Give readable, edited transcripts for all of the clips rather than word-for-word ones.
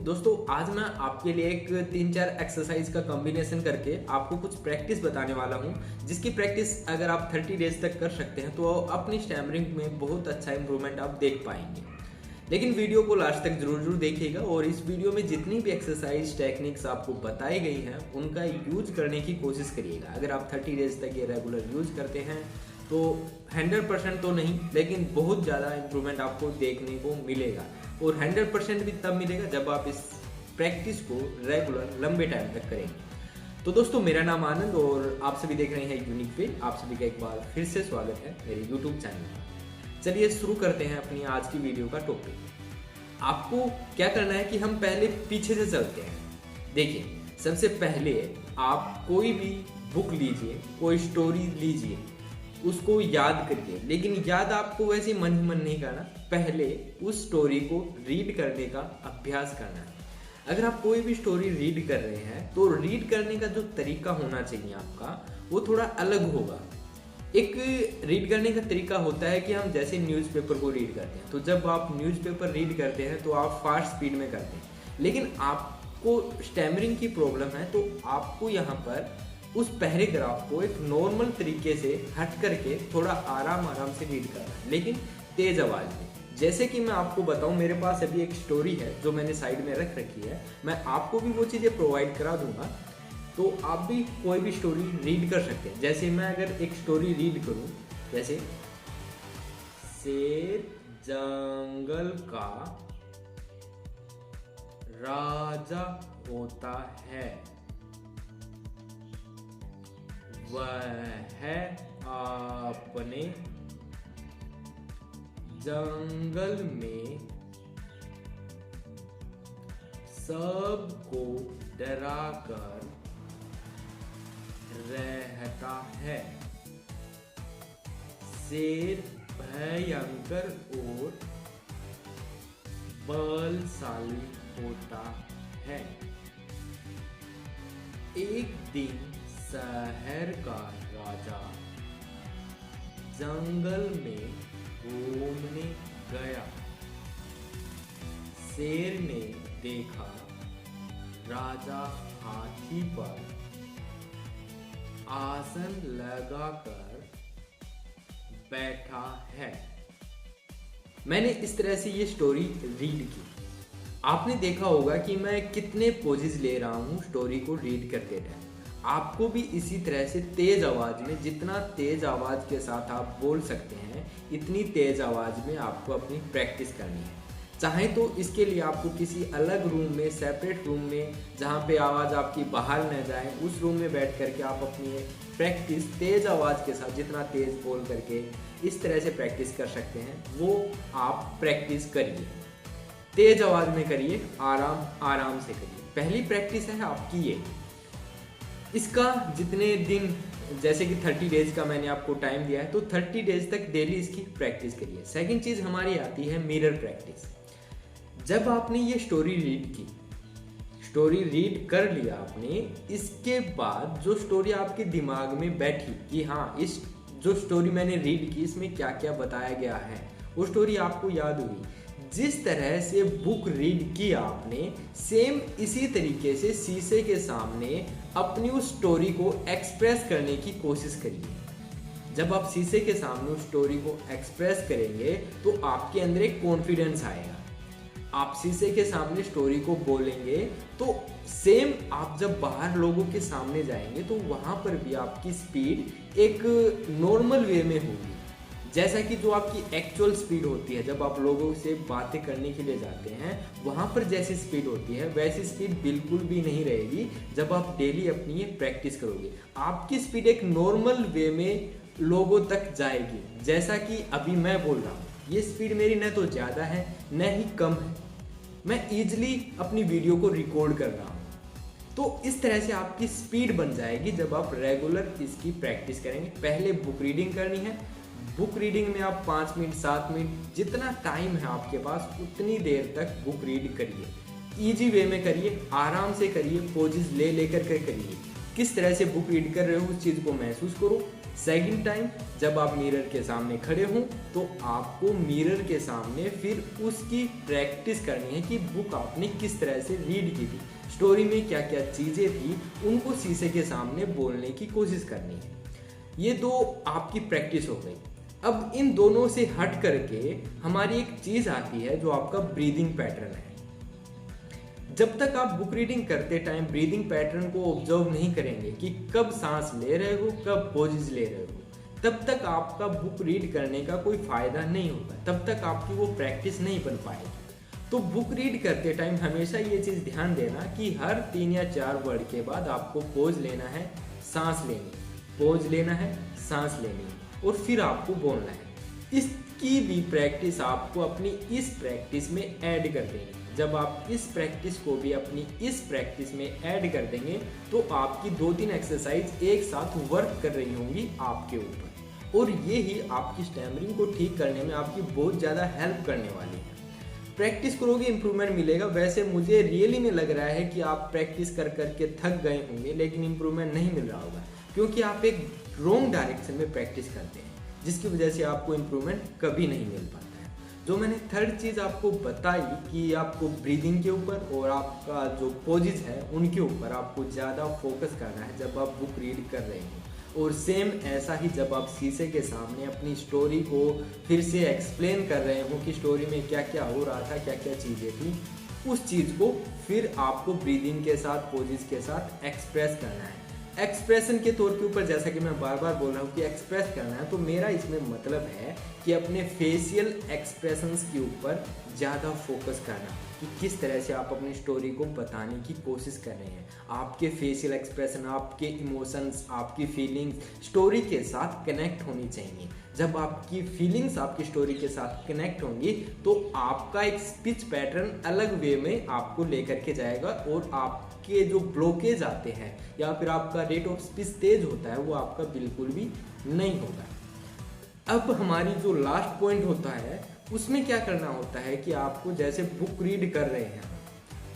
दोस्तों आज मैं आपके लिए एक 3-4 एक्सरसाइज का कॉम्बिनेशन करके आपको कुछ प्रैक्टिस बताने वाला हूं, जिसकी प्रैक्टिस अगर आप 30 डेज तक कर सकते हैं तो अपनी स्टैमरिंग में बहुत अच्छा इंप्रूवमेंट आप देख पाएंगे। लेकिन वीडियो को लास्ट तक जरूर देखिएगा और इस वीडियो में जितनी भी एक्सरसाइज टेक्निक्स आपको बताई गई हैं उनका यूज करने की कोशिश करिएगा। अगर आप 30 डेज तक ये रेगुलर यूज करते हैं तो 100% तो नहीं, लेकिन बहुत ज़्यादा इंप्रूवमेंट आपको देखने को मिलेगा। और 100% भी तब मिलेगा जब आप इस प्रैक्टिस को रेगुलर लंबे टाइम तक करेंगे। तो दोस्तों मेरा नाम आनंद और आप सभी देख रहे हैं यूनिक वे। आप सभी का एक बार फिर से स्वागत है मेरे यूट्यूब चैनल पर। चलिए शुरू करते हैं अपनी आज की वीडियो का टॉपिक। आपको क्या करना है कि हम पहले पीछे से चलते हैं। देखिए, सबसे पहले आप कोई भी बुक लीजिए, कोई स्टोरी लीजिए, उसको याद करिए। लेकिन याद आपको वैसे मन ही मन नहीं करना, पहले उस स्टोरी को रीड करने का अभ्यास करना है। अगर आप कोई भी स्टोरी रीड कर रहे हैं तो रीड करने का जो तरीका होना चाहिए आपका वो थोड़ा अलग होगा। एक रीड करने का तरीका होता है कि हम जैसे न्यूज़पेपर को रीड करते हैं, तो जब आप न्यूज़पेपर रीड करते हैं तो आप फास्ट स्पीड में करते हैं। लेकिन आपको स्टैमरिंग की प्रॉब्लम है तो आपको यहाँ पर उस पैराग्राफ को एक नॉर्मल तरीके से हट करके थोड़ा आराम से रीड करना है, लेकिन तेज आवाज में। जैसे कि मैं आपको बताऊं, मेरे पास अभी एक स्टोरी है जो मैंने साइड में रख रखी है। मैं आपको भी वो चीज़ें प्रोवाइड करा दूंगा, तो आप भी कोई भी स्टोरी रीड कर सकते हैं। जैसे मैं अगर एक स्टोरी रीड करूं, जैसे शेर जंगल का राजा होता है, वह अपने जंगल में सबको डराकर रहता है। शेर भयंकर और बलशाली होता है। एक दिन शहर का राजा जंगल में घूमने गया। शेर ने देखा राजा हाथी पर आसन लगाकर बैठा है। मैंने इस तरह से ये स्टोरी रीड की। आपने देखा होगा कि मैं कितने पोजेस ले रहा हूँ स्टोरी को रीड करते टाइम। आपको भी इसी तरह से तेज आवाज में, जितना तेज आवाज के साथ आप बोल सकते हैं इतनी तेज आवाज में आपको अपनी प्रैक्टिस करनी है। चाहे तो इसके लिए आपको किसी अलग रूम में, सेपरेट रूम में, जहाँ पे आवाज़ आपकी बाहर न जाए, उस रूम में बैठ करके आप अपनी प्रैक्टिस तेज आवाज़ के साथ, जितना तेज बोल करके इस तरह से प्रैक्टिस कर सकते हैं वो आप प्रैक्टिस करिए। तेज आवाज़ में करिए, आराम से करिए। पहली प्रैक्टिस है आपकी ये। इसका जितने दिन, जैसे कि 30 डेज का मैंने आपको टाइम दिया है, तो 30 डेज तक डेली इसकी प्रैक्टिस करिए। सेकंड चीज़ हमारी आती है मिरर प्रैक्टिस। जब आपने ये स्टोरी रीड की, स्टोरी रीड कर लिया आपने, इसके बाद जो स्टोरी आपके दिमाग में बैठी कि हाँ, इस जो स्टोरी मैंने रीड की इसमें क्या क्या बताया गया है, वो स्टोरी आपको याद हुई। जिस तरह से बुक रीड की आपने, सेम इसी तरीके से शीशे के सामने अपनी उस स्टोरी को एक्सप्रेस करने की कोशिश करिए। जब आप शीशे के सामने उस स्टोरी को एक्सप्रेस करेंगे तो आपके अंदर एक कॉन्फिडेंस आएगा। आप शीशे के सामने स्टोरी को बोलेंगे तो सेम आप जब बाहर लोगों के सामने जाएंगे तो वहाँ पर भी आपकी स्पीड एक नॉर्मल वे में होगी। जैसा कि जो आपकी एक्चुअल स्पीड होती है जब आप लोगों से बातें करने के लिए जाते हैं, वहाँ पर जैसी स्पीड होती है वैसी स्पीड बिल्कुल भी नहीं रहेगी जब आप डेली अपनी ये प्रैक्टिस करोगे। आपकी स्पीड एक नॉर्मल वे में लोगों तक जाएगी। जैसा कि अभी मैं बोल रहा हूँ, ये स्पीड मेरी न तो ज़्यादा है न ही कम है, मैं ईजिली अपनी वीडियो को रिकॉर्ड कर रहा हूँ। तो इस तरह से आपकी स्पीड बन जाएगी जब आप रेगुलर इसकी प्रैक्टिस करेंगे। पहले बुक रीडिंग करनी है। बुक रीडिंग में आप 5 मिनट 7 मिनट जितना टाइम है आपके पास उतनी देर तक बुक रीड करिए। इजी वे में करिए, आराम से करिए, पोजेस ले लेकर के करिए। किस तरह से बुक रीड कर रहे हो उस चीज़ को महसूस करो। सेकंड टाइम जब आप मिरर के सामने खड़े हों तो आपको मिरर के सामने फिर उसकी प्रैक्टिस करनी है कि बुक आपने किस तरह से रीड की थी, स्टोरी में क्या क्या चीज़ें थी, उनको शीशे के सामने बोलने की कोशिश करनी है। ये दो आपकी प्रैक्टिस हो गई। अब इन दोनों से हट करके हमारी एक चीज़ आती है जो आपका ब्रीदिंग पैटर्न है। जब तक आप बुक रीडिंग करते टाइम ब्रीदिंग पैटर्न को ऑब्जर्व नहीं करेंगे कि कब सांस ले रहे हो, कब पॉजेज ले रहे हो, तब तक आपका बुक रीड करने का कोई फायदा नहीं होगा, तब तक आपकी वो प्रैक्टिस नहीं बन पाएगी। तो बुक रीड करते टाइम हमेशा ये चीज़ ध्यान देना कि हर 3 या 4 वर्ड के बाद आपको पॉज लेना है, सांस लेनी, पॉज लेना है, सांस लेनी और फिर आपको बोलना है। इसकी भी प्रैक्टिस आपको अपनी इस प्रैक्टिस में ऐड कर देनी। जब आप इस प्रैक्टिस को भी अपनी इस प्रैक्टिस में ऐड कर देंगे तो आपकी 2-3 एक्सरसाइज एक साथ वर्क कर रही होंगी आपके ऊपर, और ये ही आपकी स्टैमरिंग को ठीक करने में आपकी बहुत ज़्यादा हेल्प करने वाली है। प्रैक्टिस करोगे इम्प्रूवमेंट मिलेगा। वैसे मुझे रियली में लग रहा है कि आप प्रैक्टिस कर करके थक गए होंगे लेकिन इम्प्रूवमेंट नहीं मिल रहा होगा, क्योंकि आप एक रॉन्ग डायरेक्शन में प्रैक्टिस करते हैं, जिसकी वजह से आपको इम्प्रूवमेंट कभी नहीं मिल पाता है। जो मैंने थर्ड चीज़ आपको बताई कि आपको ब्रीदिंग के ऊपर और आपका जो पोजेज है उनके ऊपर आपको ज़्यादा फोकस करना है जब आप बुक रीड कर रहे हो, और सेम ऐसा ही जब आप शीशे के सामने अपनी स्टोरी को फिर से एक्सप्लेन कर रहे हो कि स्टोरी में क्या क्या हो रहा था, क्या क्या चीज़ें थी, उस चीज़ को फिर आपको ब्रीदिंग के साथ, पोजेज के साथ एक्सप्रेस करना है। एक्सप्रेशन के तौर के ऊपर जैसा कि मैं बार बार बोल रहा हूँ कि एक्सप्रेस करना है, तो मेरा इसमें मतलब है कि अपने फेशियल एक्सप्रेशंस के ऊपर ज़्यादा फोकस करना कि किस तरह से आप अपनी स्टोरी को बताने की कोशिश कर रहे हैं। आपके फेशियल एक्सप्रेशन, आपके इमोशंस, आपकी फीलिंग्स स्टोरी के साथ कनेक्ट होनी चाहिए। जब आपकी फीलिंग्स आपकी स्टोरी के साथ कनेक्ट होंगी तो आपका एक स्पीच पैटर्न अलग वे में आपको लेकर के जाएगा, और आपके जो ब्लॉकेज आते हैं या फिर आपका रेट ऑफ स्पीच तेज होता है वो आपका बिल्कुल भी नहीं होगा। अब हमारी जो लास्ट पॉइंट होता है उसमें क्या करना होता है कि आपको जैसे बुक रीड कर रहे हैं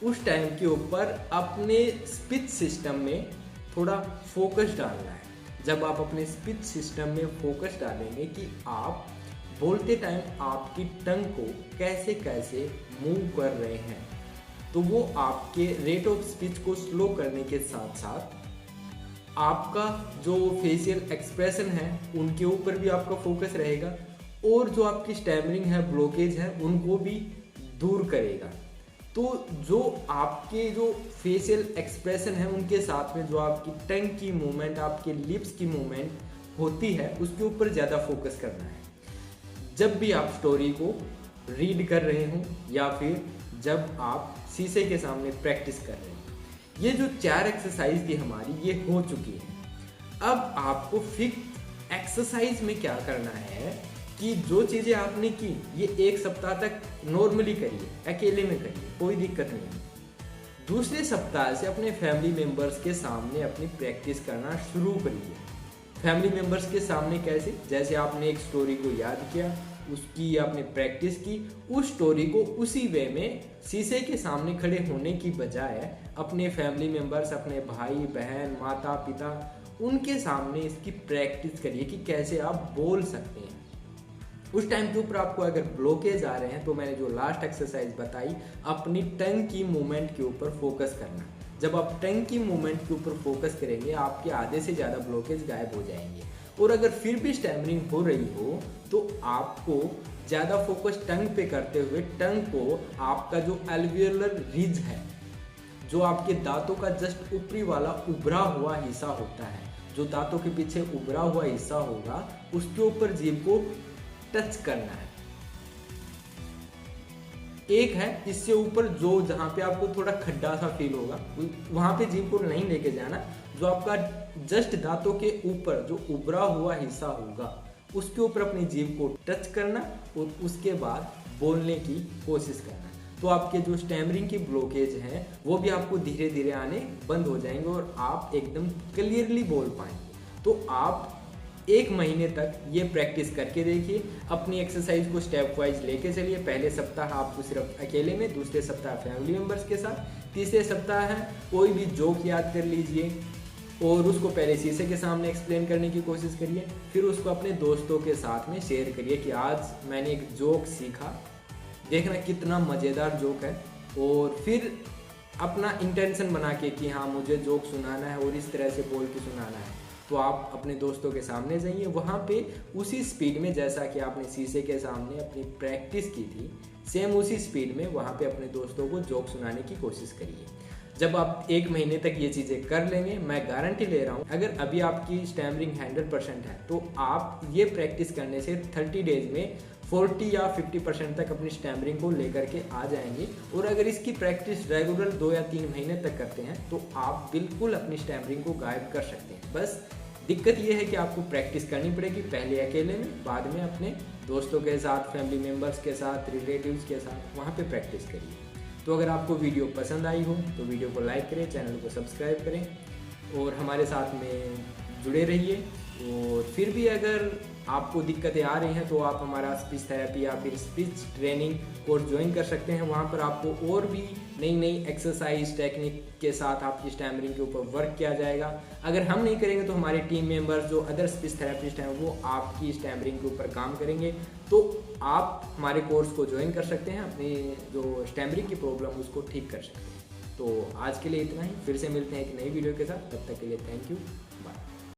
उस टाइम के ऊपर अपने स्पीच सिस्टम में थोड़ा फोकस डालना है। जब आप अपने स्पीच सिस्टम में फोकस डालेंगे कि आप बोलते टाइम आपकी टंग को कैसे कैसे मूव कर रहे हैं, तो वो आपके रेट ऑफ स्पीच को स्लो करने के साथ साथ आपका जो फेशियल एक्सप्रेशन है उनके ऊपर भी आपका फोकस रहेगा, और जो आपकी स्टैमरिंग है, ब्लॉकेज है, उनको भी दूर करेगा। तो जो आपके जो फेशियल एक्सप्रेशन है उनके साथ में जो आपकी टंग की मूवमेंट, आपके लिप्स की मूवमेंट होती है उसके ऊपर ज़्यादा फोकस करना है जब भी आप स्टोरी को रीड कर रहे हो या फिर जब आप शीशे के सामने प्रैक्टिस कर रहे हो। ये जो 4 एक्सरसाइज थी हमारी ये हो चुकी है। अब आपको फिक्स एक्सरसाइज में क्या करना है कि जो चीज़ें आपने की ये 1 सप्ताह तक नॉर्मली करिए, अकेले में करिए, कोई दिक्कत नहीं है। दूसरे सप्ताह से अपने फैमिली मेम्बर्स के सामने अपनी प्रैक्टिस करना शुरू करिए। फैमिली मेम्बर्स के सामने कैसे? जैसे आपने एक स्टोरी को याद किया, उसकी आपने प्रैक्टिस की, उस स्टोरी को उसी वे में शीशे के सामने खड़े होने की बजाय अपने फैमिली मेम्बर्स, अपने भाई बहन, माता पिता, उनके सामने इसकी प्रैक्टिस करिए कि कैसे आप बोल सकते हैं। उस टाइम के ऊपर आपको अगर ब्लॉकेज आ रहे हैं तो मैंने जो लास्ट एक्सरसाइज बताई, अपनी टंग की मूवमेंट के ऊपर फोकस करना। जब आप टंग की मूवमेंट के ऊपर फोकस करेंगे आपके आधे से ज़्यादा ब्लॉकेज गायब हो जाएंगे। और अगर फिर भी स्टैमरिंग हो रही हो तो आपको ज़्यादा फोकस टंग पे करते हुए टंग को आपका जो एल्वियोलर रिज है, जो आपके दांतों का जस्ट ऊपरी वाला उभरा हुआ हिस्सा होता है, जो दांतों के पीछे उभरा हुआ हिस्सा होगा, उसके ऊपर जीभ को टच करना है। एक है इससे ऊपर जो जहाँ पे आपको थोड़ा खड्डा सा फील होगा वहाँ पे जीभ को नहीं लेके जाना, जो आपका जस्ट दांतों के ऊपर जो उभरा हुआ हिस्सा होगा उसके ऊपर अपनी जीभ को टच करना और उसके बाद बोलने की कोशिश करना। तो आपके जो स्टैमरिंग की ब्लॉकेज हैं वो भी आपको धीरे धीरे आने बंद हो जाएंगे और आप एकदम क्लियरली बोल पाएंगे। तो आप 1 महीने तक ये प्रैक्टिस करके देखिए, अपनी एक्सरसाइज को स्टेप वाइज लेके चलिए। पहले सप्ताह आपको सिर्फ अकेले में, दूसरे सप्ताह फैमिली मेम्बर्स के साथ, तीसरे सप्ताह है कोई भी जोक याद कर लीजिए, और उसको पहले शीशे के सामने एक्सप्लेन करने की कोशिश करिए, फिर उसको अपने दोस्तों के साथ में शेयर करिए कि आज मैंने एक जोक सीखा, देखना कितना मज़ेदार जोक है। और फिर अपना इंटेंशन बना के कि हाँ मुझे जोक सुनाना है और इस तरह से बोल के सुनाना है, तो आप अपने दोस्तों के सामने जाइए, वहाँ पे उसी स्पीड में जैसा कि आपने शीशे के सामने अपनी प्रैक्टिस की थी, सेम उसी स्पीड में वहाँ पे अपने दोस्तों को जोक सुनाने की कोशिश करिए। जब आप 1 महीने तक ये चीज़ें कर लेंगे, मैं गारंटी ले रहा हूँ, अगर अभी आपकी स्टैमरिंग 100% है तो आप ये प्रैक्टिस करने से 30 डेज में 40 या 50% तक अपनी स्टैमरिंग को लेकर के आ जाएंगे। और अगर इसकी प्रैक्टिस रेगुलर 2 या 3 महीने तक करते हैं तो आप बिल्कुल अपनी स्टैमरिंग को गायब कर सकते हैं। बस दिक्कत ये है कि आपको प्रैक्टिस करनी पड़ेगी, पहले अकेले में, बाद में अपने दोस्तों के साथ, फैमिली मेम्बर्स के साथ, रिलेटिव्स के साथ, वहाँ पे प्रैक्टिस करिए। तो अगर आपको वीडियो पसंद आई हो तो वीडियो को लाइक करें, चैनल को सब्सक्राइब करें और हमारे साथ में जुड़े रहिए। और फिर भी अगर आपको दिक्कतें आ रही हैं तो आप हमारा स्पीच थेरेपी या फिर स्पीच ट्रेनिंग कोर्स ज्वाइन कर सकते हैं। वहाँ पर आपको और भी नई नई एक्सरसाइज टेक्निक के साथ आपकी स्टैमरिंग के ऊपर वर्क किया जाएगा। अगर हम नहीं करेंगे तो हमारे टीम मेंबर्स जो अदर स्पीच थेरेपिस्ट हैं वो आपकी स्टैमरिंग के ऊपर काम करेंगे। तो आप हमारे कोर्स को ज्वाइन कर सकते हैं, अपनी जो स्टैमरिंग की प्रॉब्लम उसको ठीक कर सकते हैं। तो आज के लिए इतना ही, फिर से मिलते हैं एक नई वीडियो के साथ, तब तक के लिए थैंक यू, बाय।